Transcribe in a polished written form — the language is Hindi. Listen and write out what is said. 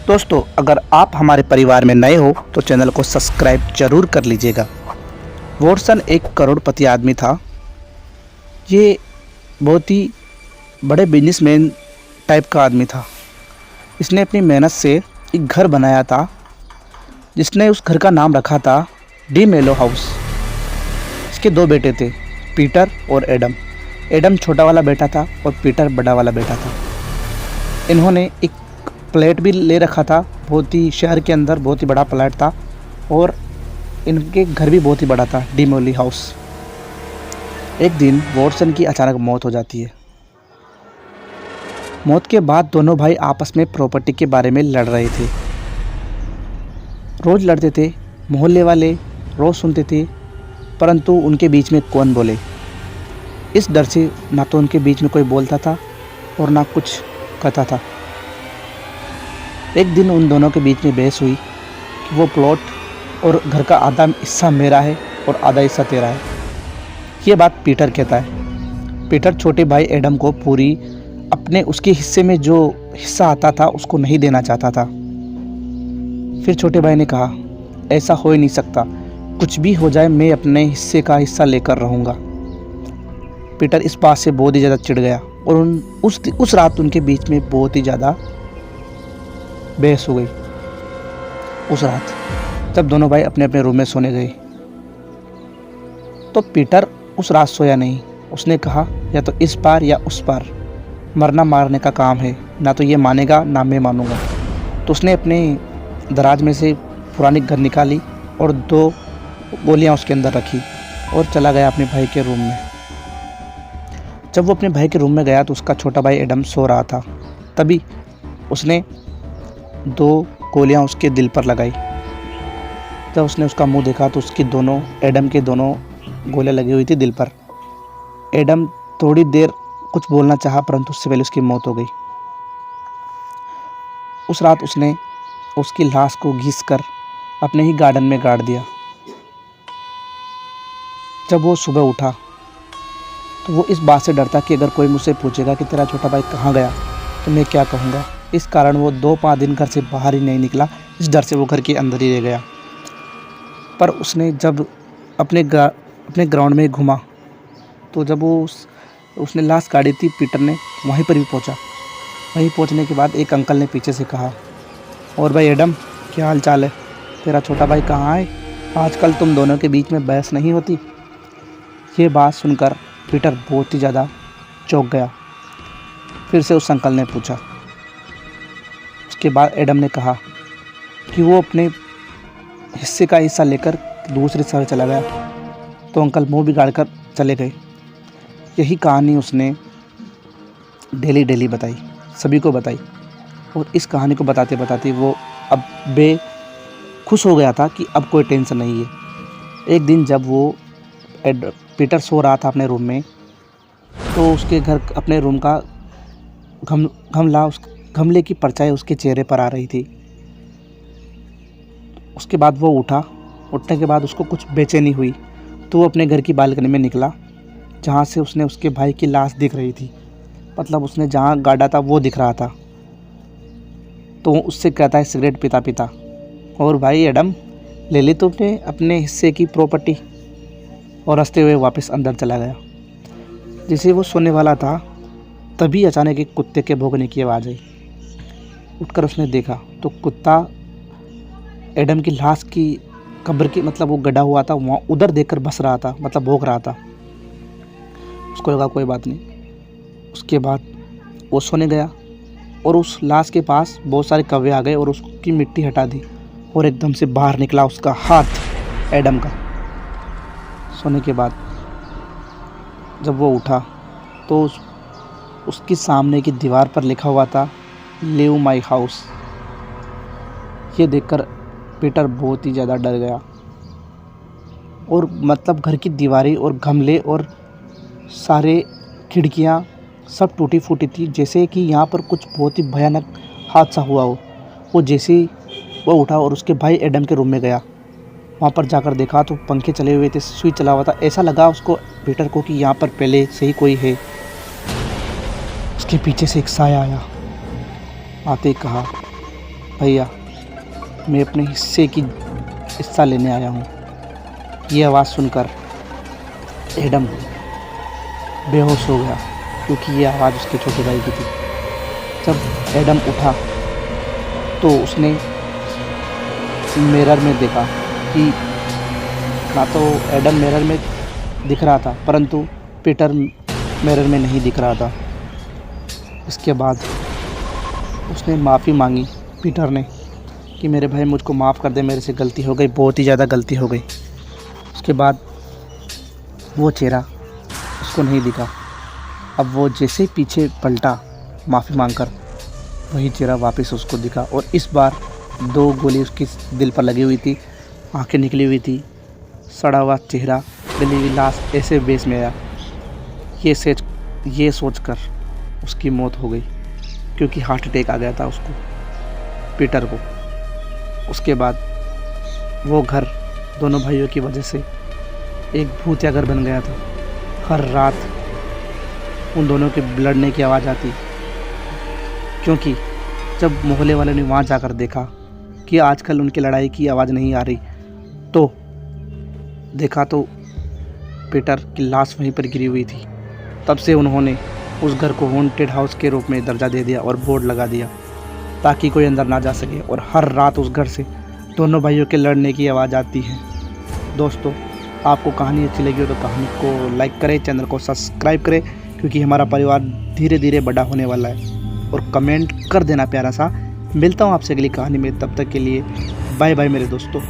दोस्तों, अगर आप हमारे परिवार में नए हो तो चैनल को सब्सक्राइब जरूर कर लीजिएगा। वॉटसन एक करोड़पति आदमी था। ये बहुत ही बड़े बिजनेसमैन टाइप का आदमी था। इसने अपनी मेहनत से एक घर बनाया था, जिसने उस घर का नाम रखा था डी मेलो हाउस। इसके दो बेटे थे, पीटर और एडम। एडम छोटा वाला बेटा था और पीटर बड़ा वाला बेटा था। इन्होंने एक फ्लैट भी ले रखा था, बहुत ही शहर के अंदर बहुत ही बड़ा फ्लैट था, और इनके घर भी बहुत ही बड़ा था, डी मेलो हाउस। एक दिन वॉटसन की अचानक मौत हो जाती है। मौत के बाद दोनों भाई आपस में प्रॉपर्टी के बारे में लड़ रहे थे। रोज़ लड़ते थे, मोहल्ले वाले रोज़ सुनते थे, परंतु उनके बीच में कौन बोले। इस डर से ना तो उनके बीच में कोई बोलता था और ना कुछ कहता था। एक दिन उन दोनों के बीच में बहस हुई कि वो प्लॉट और घर का आधा हिस्सा मेरा है और आधा हिस्सा तेरा है। ये बात पीटर कहता है। पीटर छोटे भाई एडम को पूरी अपने उसके हिस्से में जो हिस्सा आता था उसको नहीं देना चाहता था। फिर छोटे भाई ने कहा, ऐसा हो ही नहीं सकता, कुछ भी हो जाए मैं अपने हिस्से का हिस्सा लेकर रहूँगा। पीटर इस बात से बहुत ही ज़्यादा चिढ़ गया और उस रात उनके बीच में बहुत ही ज़्यादा बहस हो गई। उस रात जब दोनों भाई अपने अपने रूम में सोने गए तो पीटर उस रात सोया नहीं। उसने कहा, या तो इस पार या उस पार, मरना मारने का काम है, ना तो ये मानेगा ना मैं मानूंगा। तो उसने अपने दराज में से पुरानी गन निकाली और 2 गोलियां उसके अंदर रखी और चला गया अपने भाई के रूम में। जब वो अपने भाई के रूम में गया तो उसका छोटा भाई एडम सो रहा था। तभी उसने 2 गोलियां उसके दिल पर लगाई। जब उसने उसका मुंह देखा तो उसकी एडम के दोनों गोलियां लगी हुई थी दिल पर। एडम थोड़ी देर कुछ बोलना चाहा, परंतु उससे पहले उसकी मौत हो गई। उस रात उसने उसकी लाश को घिस कर अपने ही गार्डन में गाड़ दिया। जब वो सुबह उठा तो वो इस बात से डरता कि अगर कोई मुझसे पूछेगा कि तेरा छोटा भाई कहाँ गया तो मैं क्या कहूँगा। इस कारण वो 2-5 दिन घर से बाहर ही नहीं निकला। इस डर से वो घर के अंदर ही रह गया। पर उसने जब अपने ग्राउंड में घूमा तो जब उसने लाश गाड़ी थी, पीटर ने वहीं पर भी पहुंचा। वहीं पहुंचने के बाद एक अंकल ने पीछे से कहा, और भाई एडम, क्या हाल चाल है? तेरा छोटा भाई कहाँ है? आजकल तुम दोनों के बीच में बहस नहीं होती। ये बात सुनकर पीटर बहुत ही ज़्यादा चौंक गया। फिर से उस अंकल ने पूछा। उसके बाद एडम ने कहा कि वो अपने हिस्से का हिस्सा लेकर दूसरे शहर चला गया। तो अंकल मुंह बिगाड़ कर चले गए। यही कहानी उसने डेली बताई, सभी को बताई, और इस कहानी को बताते बताते वो अब खुश हो गया था कि अब कोई टेंशन नहीं है। एक दिन जब वो पीटर सो रहा था अपने रूम में, तो उसके घर अपने रूम का गमले की परछाई उसके चेहरे पर आ रही थी। उसके बाद वो उठा। उठने के बाद उसको कुछ बेचैनी हुई, तो वो अपने घर की बालकनी में निकला, जहाँ से उसने उसके भाई की लाश दिख रही थी। मतलब उसने जहाँ गाड़ा था वो दिख रहा था। तो वो उससे कहता है सिगरेट पीता पीता, और भाई एडम, ले ली तुमने अपने हिस्से की प्रॉपर्टी? और हंसते हुए वापस अंदर चला गया। जैसे वो सोने वाला था तभी अचानक एक कुत्ते के भौंकने की आवाज़ आई। उठकर उसने देखा तो कुत्ता एडम की लाश की कब्र की, मतलब वो गड़ा हुआ था वहाँ, उधर देखकर बस रहा था, मतलब भौंक रहा था। उसको लगा कोई बात नहीं। उसके बाद वो सोने गया और उस लाश के पास बहुत सारे कौवे आ गए और उसकी मिट्टी हटा दी, और एकदम से बाहर निकला उसका हाथ एडम का। सोने के बाद जब वो उठा तो उसके सामने की दीवार पर लिखा हुआ था, लिव माई हाउस। ये देखकर पीटर बहुत ही ज़्यादा डर गया, और मतलब घर की दीवारें और गमले और सारे खिड़कियाँ सब टूटी फूटी थी, जैसे कि यहाँ पर कुछ बहुत ही भयानक हादसा हुआ हो। वो जैसे ही वो उठा और उसके भाई एडम के रूम में गया, वहाँ पर जाकर देखा तो पंखे चले हुए थे, स्विच चला हुआ था। ऐसा लगा उसको, पीटर को, कि यहाँ पर पहले से ही कोई है। उसके पीछे से एक साया आया। आते ही कहा, भैया, मैं अपने हिस्से की हिस्सा लेने आया हूँ। ये आवाज़ सुनकर एडम बेहोश हो गया, क्योंकि ये आवाज़ उसके छोटे भाई की थी। जब एडम उठा तो उसने मिरर में देखा कि ना तो एडम मिरर में दिख रहा था, परंतु पीटर मिरर में नहीं दिख रहा था। इसके बाद उसने माफ़ी मांगी पीटर ने कि मेरे भाई मुझको माफ़ कर दे, मेरे से गलती हो गई, बहुत ही ज़्यादा गलती हो गई। उसके बाद वो चेहरा उसको नहीं दिखा। अब वो जैसे ही पीछे पलटा माफ़ी मांगकर, वही चेहरा वापस उसको दिखा, और इस बार 2 गोली उसकी दिल पर लगी हुई थी, आंखें निकली हुई थी, सड़ा हुआ चेहरा, गली हुई लाश ऐसे बेस में आया। ये सोचकर उसकी मौत हो गई, क्योंकि हार्ट अटैक आ गया था उसको, पीटर को। उसके बाद वो घर दोनों भाइयों की वजह से एक भूतिया घर बन गया था। हर रात उन दोनों के लड़ने की आवाज़ आती, क्योंकि जब मोहल्ले वाले ने वहाँ जाकर देखा कि आजकल उनकी लड़ाई की आवाज़ नहीं आ रही, तो देखा तो पीटर की लाश वहीं पर गिरी हुई थी। तब से उन्होंने उस घर को हॉन्टेड हाउस के रूप में दर्जा दे दिया और बोर्ड लगा दिया, ताकि कोई अंदर ना जा सके। और हर रात उस घर से दोनों भाइयों के लड़ने की आवाज़ आती है। दोस्तों, आपको कहानी अच्छी लगी हो तो कहानी को लाइक करें, चैनल को सब्सक्राइब करें, क्योंकि हमारा परिवार धीरे धीरे बड़ा होने वाला है। और कमेंट कर देना प्यारा सा। मिलता हूँ आपसे अगली कहानी में, तब तक के लिए बाय बाय मेरे दोस्तों।